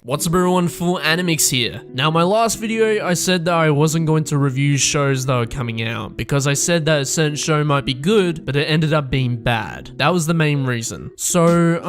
What's up everyone, Full Animix here. Now my last video I said that I wasn't going to review shows that were coming out because I said that a certain show might be good but it ended up being bad. That was the main reason. So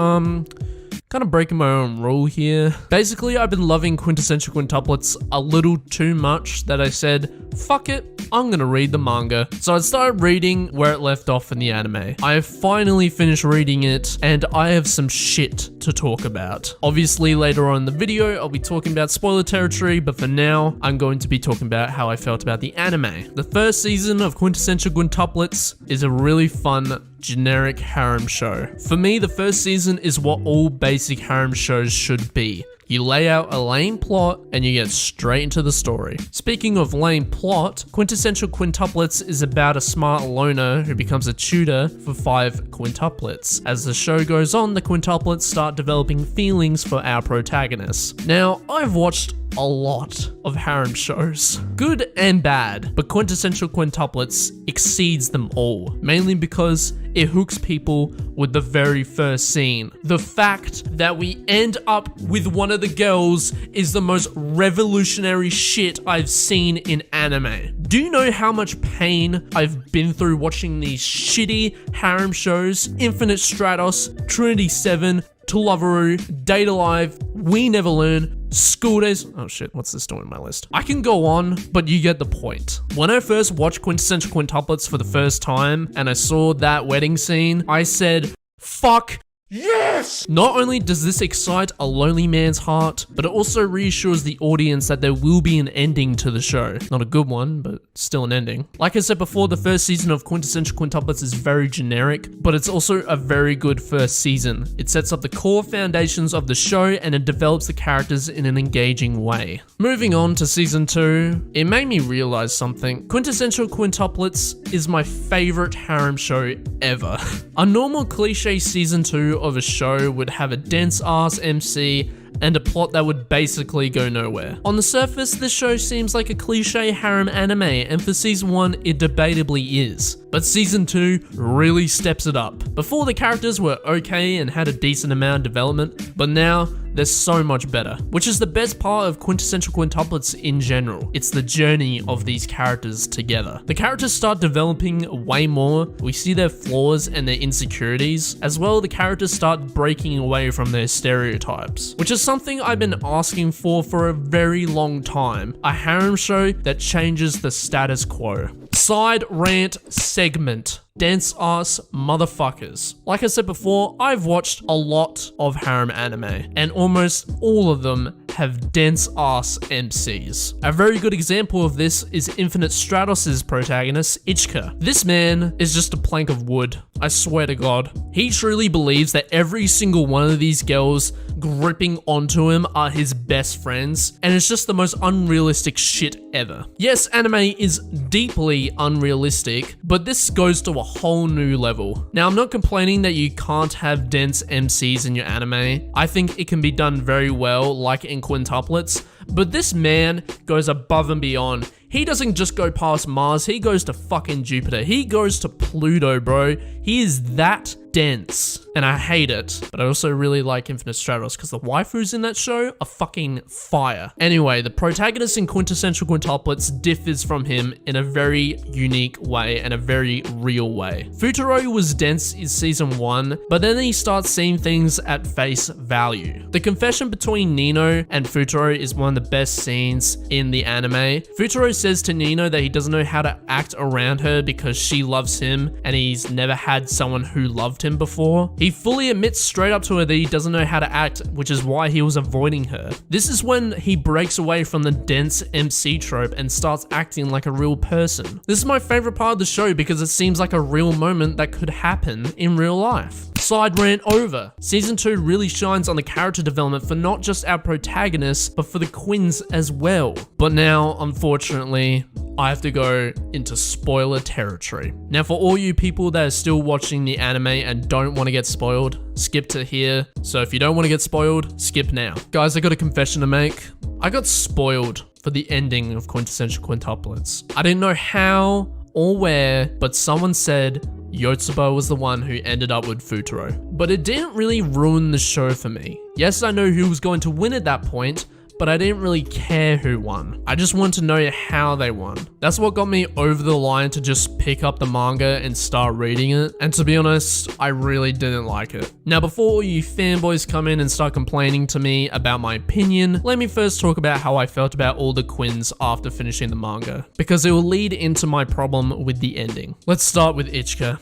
kind of breaking my own rule here. Basically, I've been loving Quintessential Quintuplets a little too much that I said, fuck it, I'm gonna read the manga. So I started reading where it left off in the anime. I have finally finished reading it, and I have some shit to talk about. Obviously, later on in the video, I'll be talking about spoiler territory, but for now, I'm going to be talking about how I felt about the anime. The first season of Quintessential Quintuplets is a really fun, generic harem show. For me, the first season is what all basic harem shows should be. You lay out a lame plot and you get straight into the story. Speaking of lame plot, Quintessential Quintuplets is about a smart loner who becomes a tutor for 5 quintuplets. As the show goes on, the quintuplets start developing feelings for our protagonists. Now, I've watched a lot of harem shows, good and bad, but Quintessential Quintuplets exceeds them all, mainly because it hooks people with the very first scene. The fact that we end up with one of the girls is the most revolutionary shit I've seen in anime. Do you know how much pain I've been through watching these shitty harem shows? Infinite Stratos, Trinity 7, To Loveru, Date Alive, We Never Learn, School Days. Oh shit, what's this doing on my list? I can go on, but you get the point. When I first watched Quintessential Quintuplets for the first time and I saw that wedding scene, I said, fuck yes! Not only does this excite a lonely man's heart, but it also reassures the audience that there will be an ending to the show. Not a good one, but still an ending. Like I said before, the first season of Quintessential Quintuplets is very generic, but it's also a very good first season. It sets up the core foundations of the show and it develops the characters in an engaging way. Moving on to season 2, it made me realize something. Quintessential Quintuplets is my favorite harem show ever. A normal cliche season 2 of a show would have a dense ass MC and a plot that would basically go nowhere. On the surface, this show seems like a cliche harem anime, and for season 1, it debatably is. But season 2 really steps it up. Before, the characters were okay and had a decent amount of development, but now they're so much better, which is the best part of Quintessential Quintuplets in general. It's the journey of these characters together. The characters start developing way more. We see their flaws and their insecurities. As well, the characters start breaking away from their stereotypes, which is something I've been asking for a very long time. A harem show that changes the status quo. Side rant segment. Dense ass motherfuckers. Like I said before, I've watched a lot of harem anime, and almost all of them have dense ass MCs. A very good example of this is Infinite Stratos' protagonist, Ichika. This man is just a plank of wood, I swear to God. He truly believes that every single one of these girls gripping onto him are his best friends, and it's just the most unrealistic shit ever. Yes, anime is deeply unrealistic, but this goes to a whole new level. Now, I'm not complaining that you can't have dense MCs in your anime. I think it can be done very well, like in Quintuplets, but this man goes above and beyond. He doesn't just go past Mars, he goes to fucking Jupiter. He goes to Pluto, bro. He is that dense, and I hate it. But I also really like Infinite Stratos because the waifus in that show are fucking fire. Anyway, the protagonist in Quintessential Quintuplets differs from him in a very unique way and a very real way. Futaro was dense in season 1, but then he starts seeing things at face value. The confession between Nino and Futaro is one of the best scenes in the anime. Futaro says to Nino that he doesn't know how to act around her because she loves him and he's never had someone who loved him before. He fully admits straight up to her that he doesn't know how to act, which is why he was avoiding her. This is when he breaks away from the dense MC trope and starts acting like a real person. This is my favorite part of the show because it seems like a real moment that could happen in real life. Side rant over. Season 2 really shines on the character development for not just our protagonists, but for the Quins as well. But now, unfortunately, I have to go into spoiler territory. Now, for all you people that are still watching the anime and don't want to get spoiled, skip to here. So if you don't want to get spoiled, skip now. Guys, I got a confession to make. I got spoiled for the ending of Quintessential Quintuplets. I didn't know how or where, but someone said Yotsuba was the one who ended up with Futaro. But it didn't really ruin the show for me. Yes, I know who was going to win at that point, but I didn't really care who won. I just wanted to know how they won. That's what got me over the line to just pick up the manga and start reading it. And to be honest, I really didn't like it. Now, before all you fanboys come in and start complaining to me about my opinion, let me first talk about how I felt about all the Quins after finishing the manga, because it will lead into my problem with the ending. Let's start with Ichika.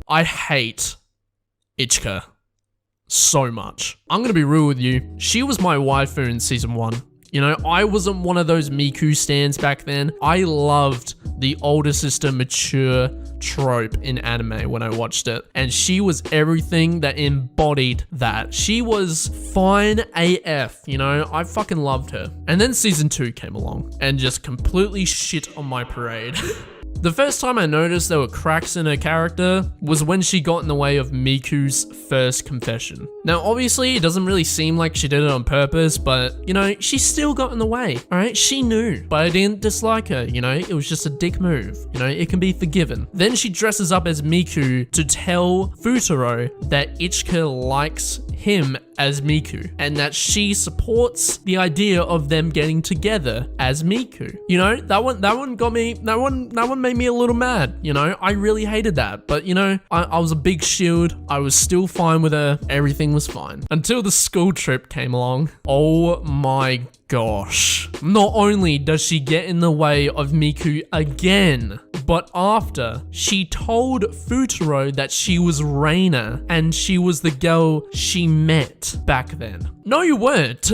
I hate Ichika so much. I'm gonna be real with you. She was my waifu in season 1. You know, I wasn't one of those Miku stans back then. I loved the older sister mature trope in anime when I watched it. And she was everything that embodied that. She was fine AF, you know? I fucking loved her. And then season 2 came along and just completely shit on my parade. The first time I noticed there were cracks in her character was when she got in the way of Miku's first confession. Now, obviously, it doesn't really seem like she did it on purpose, but, you know, she still got in the way, alright? She knew, but I didn't dislike her, you know? It was just a dick move, you know? It can be forgiven. Then she dresses up as Miku to tell Futaro that Ichika likes him as Miku, and that she supports the idea of them getting together as Miku. You know, that one got me, that one made me a little mad, you know? I really hated that, but you know, I was a big shield. I was still fine with her. Everything was fine. Until the school trip came along. Oh my gosh. Not only does she get in the way of Miku again, but after she told Futaro that she was Reina and she was the girl she met back then. No, you weren't.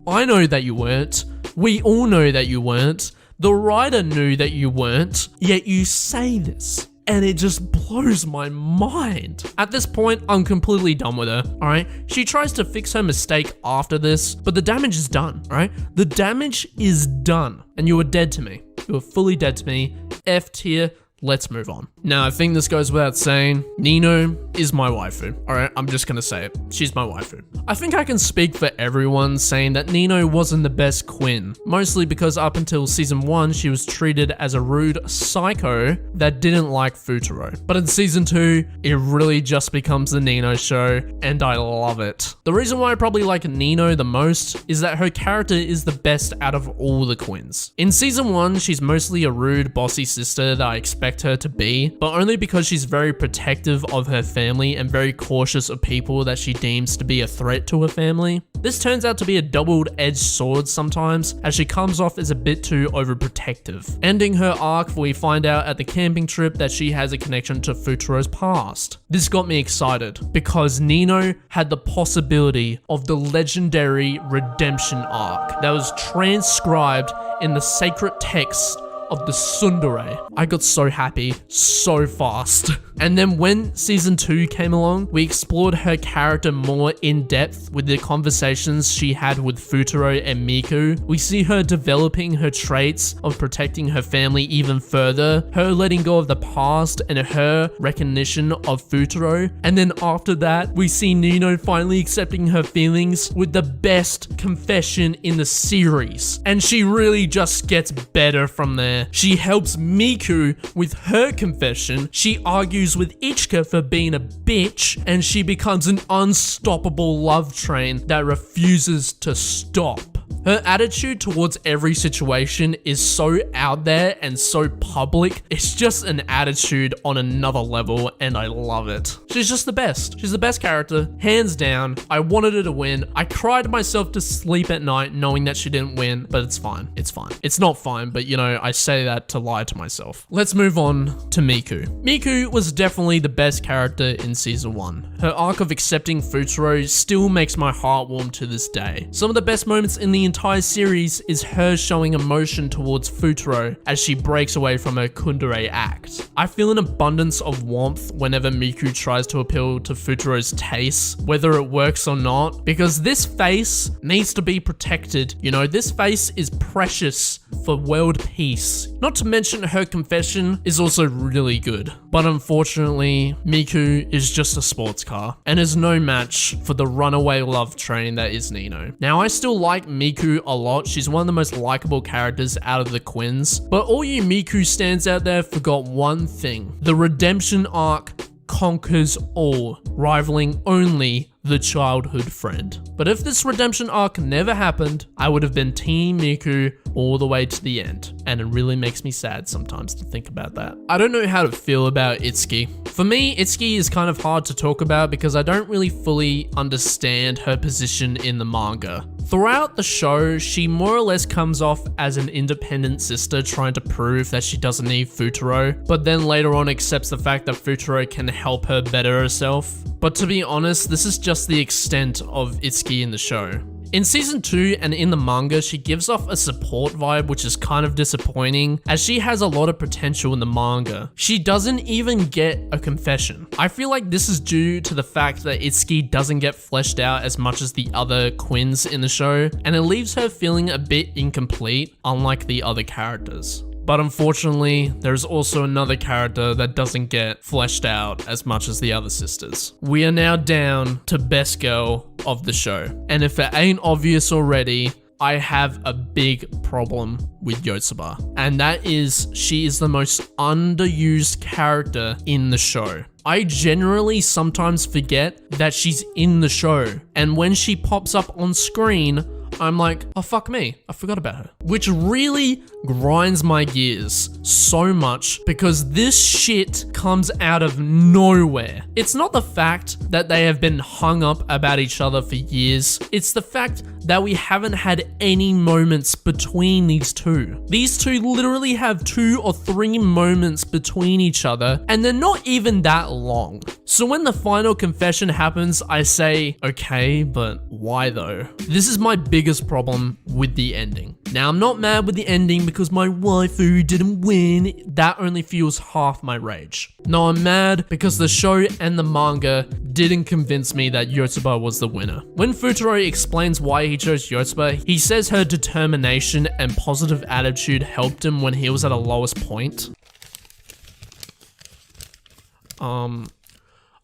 I know that you weren't. We all know that you weren't. The writer knew that you weren't, yet you say this. And it just blows my mind. At this point, I'm completely done with her, alright? She tries to fix her mistake after this, but the damage is done, alright? The damage is done, and you are dead to me. You are fully dead to me. F tier. Let's move on. Now, I think this goes without saying, Nino is my waifu. Alright, I'm just gonna say it. She's my waifu. I think I can speak for everyone saying that Nino wasn't the best Quin, mostly because up until season 1, she was treated as a rude psycho that didn't like Futaro. But in season 2, it really just becomes the Nino show, and I love it. The reason why I probably like Nino the most is that her character is the best out of all the Quins. In season 1, she's mostly a rude, bossy sister that I expect her to be, but only because she's very protective of her family and very cautious of people that she deems to be a threat to her family. This turns out to be a double-edged sword sometimes, as she comes off as a bit too overprotective. Ending her arc, we find out at the camping trip that she has a connection to Futaro's past. This got me excited, because Nino had the possibility of the legendary redemption arc that was transcribed in the sacred text of the Tsundere. I got so happy so fast. And then when season 2 came along, we explored her character more in depth with the conversations she had with Futaro and Miku. We see her developing her traits of protecting her family even further, her letting go of the past, and her recognition of Futaro. And then after that, we see Nino finally accepting her feelings with the best confession in the series. And she really just gets better from there. She helps Miku with her confession. She argues with Ichika for being a bitch, and she becomes an unstoppable love train that refuses to stop. Her attitude towards every situation is so out there and so public. It's just an attitude on another level, and I love it. She's just the best. She's the best character, hands down. I wanted her to win. I cried myself to sleep at night knowing that she didn't win, but it's fine. It's fine. It's not fine, but you know, I say that to lie to myself. Let's move on to Miku. Miku was definitely the best character in season 1. Her arc of accepting Futaro still makes my heart warm to this day. Some of the best moments in the entire series is her showing emotion towards Futaro as she breaks away from her Kundere act. I feel an abundance of warmth whenever Miku tries to appeal to Futaro's taste, whether it works or not, because this face needs to be protected. You know, this face is precious for world peace. Not to mention her confession is also really good. But unfortunately, Miku is just a sports car and is no match for the runaway love train that is Nino. Now, I still like Miku a lot. She's one of the most likable characters out of the Quins. But all you Miku stans out there forgot one thing. The redemption arc conquers all, rivaling only the childhood friend. But if this redemption arc never happened, I would have been Team Miku all the way to the end. And it really makes me sad sometimes to think about that. I don't know how to feel about Itsuki. For me, Itsuki is kind of hard to talk about because I don't really fully understand her position in the manga. Throughout the show, she more or less comes off as an independent sister trying to prove that she doesn't need Futaro, but then later on accepts the fact that Futaro can help her better herself. But to be honest, this is just the extent of Itsuki in the show. In season 2 and in the manga, she gives off a support vibe, which is kind of disappointing as she has a lot of potential in the manga. She doesn't even get a confession. I feel like this is due to the fact that Itsuki doesn't get fleshed out as much as the other Quins in the show, and it leaves her feeling a bit incomplete, unlike the other characters. But unfortunately, there's also another character that doesn't get fleshed out as much as the other sisters. We are now down to best girl of the show. And if it ain't obvious already, I have a big problem with Yotsuba. And that is, she is the most underused character in the show. I generally sometimes forget that she's in the show. And when she pops up on screen, I'm like, oh fuck me, I forgot about her. Which really grinds my gears so much because this shit comes out of nowhere. It's not the fact that they have been hung up about each other for years. It's the fact that we haven't had any moments between these two. These two literally have 2 or 3 moments between each other and they're not even that long. So when the final confession happens, I say, okay, but why though? This is my biggest problem with the ending. Now, I'm not mad with the ending because my waifu didn't win. That only fuels half my rage. No, I'm mad because the show and the manga didn't convince me that Yotsuba was the winner. When Futaro explains why he chose Yotsuba, he says her determination and positive attitude helped him when he was at a lowest point.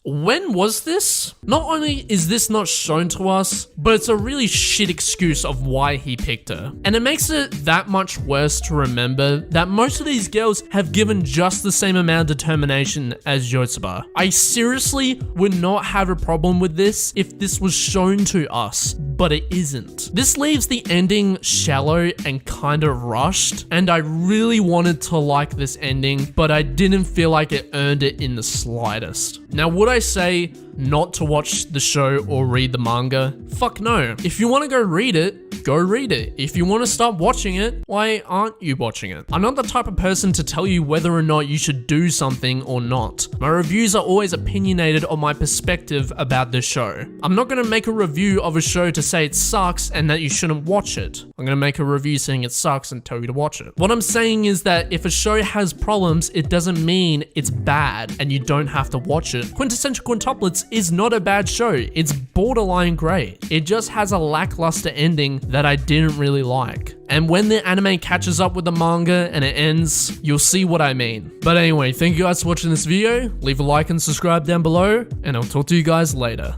When was this? Not only is this not shown to us, but it's a really shit excuse of why he picked her. And it makes it that much worse to remember that most of these girls have given just the same amount of determination as Yotsuba. I seriously would not have a problem with this if this was shown to us, but it isn't. This leaves the ending shallow and kind of rushed, and I really wanted to like this ending, but I didn't feel like it earned it in the slightest. Now, would I say not to watch the show or read the manga? Fuck no. If you want to go read it, go read it. If you want to stop watching it, why aren't you watching it? I'm not the type of person to tell you whether or not you should do something or not. My reviews are always opinionated on my perspective about the show. I'm not going to make a review of a show to say it sucks and that you shouldn't watch it. I'm going to make a review saying it sucks and tell you to watch it. What I'm saying is that if a show has problems, it doesn't mean it's bad and you don't have to watch it. Quintessential Quintuplets is not a bad show. It's borderline great. It just has a lackluster ending that I didn't really like. And when the anime catches up with the manga and it ends, you'll see what I mean. But anyway, thank you guys for watching this video. Leave a like and subscribe down below, and I'll talk to you guys later.